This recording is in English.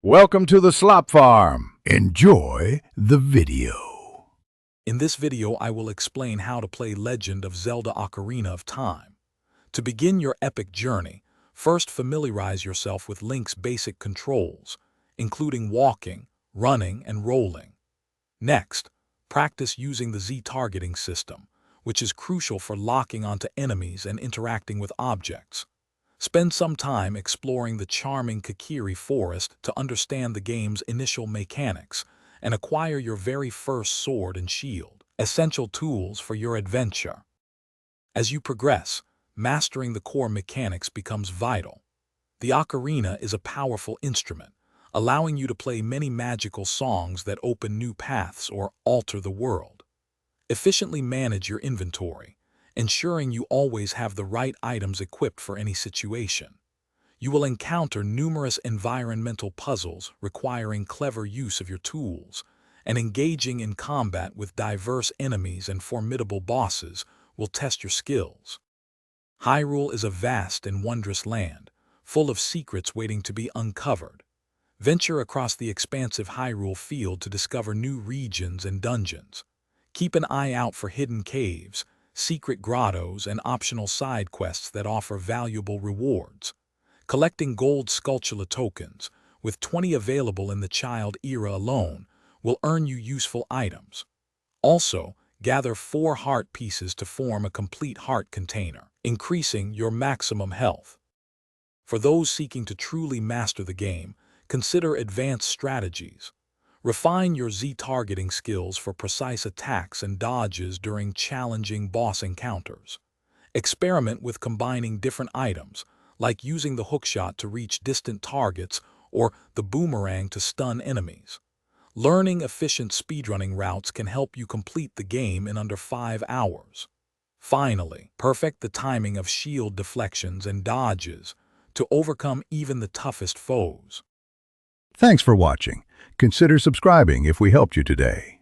Welcome to the Slop Farm. Enjoy the video. In this video, I will explain how to play Legend of Zelda Ocarina of Time. To begin your epic journey, first familiarize yourself with Link's basic controls, including walking, running, and rolling. Next, practice using the Z targeting system, which is crucial for locking onto enemies and interacting with objects. Spend some time exploring the charming Kakiri forest to understand the game's initial mechanics and acquire your very first sword and shield, essential tools for your adventure. As you progress, mastering the core mechanics becomes vital. The ocarina is a powerful instrument, allowing you to play many magical songs that open new paths or alter the world. Efficiently manage your inventory, ensuring you always have the right items equipped for any situation. You will encounter numerous environmental puzzles requiring clever use of your tools, and engaging in combat with diverse enemies and formidable bosses will test your skills. Hyrule is a vast and wondrous land, full of secrets waiting to be uncovered. Venture across the expansive Hyrule field to discover new regions and dungeons. Keep an eye out for hidden caves, secret grottos, and optional side quests that offer valuable rewards. Collecting gold Skulltula tokens, with 20 available in the child era alone, will earn you useful items. Also, gather 4 heart pieces to form a complete heart container, increasing your maximum health. For those seeking to truly master the game, consider advanced strategies. Refine your Z-targeting skills for precise attacks and dodges during challenging boss encounters. Experiment with combining different items, like using the hookshot to reach distant targets or the boomerang to stun enemies. Learning efficient speedrunning routes can help you complete the game in under 5 hours. Finally, perfect the timing of shield deflections and dodges to overcome even the toughest foes. Thanks for watching. Consider subscribing if we helped you today.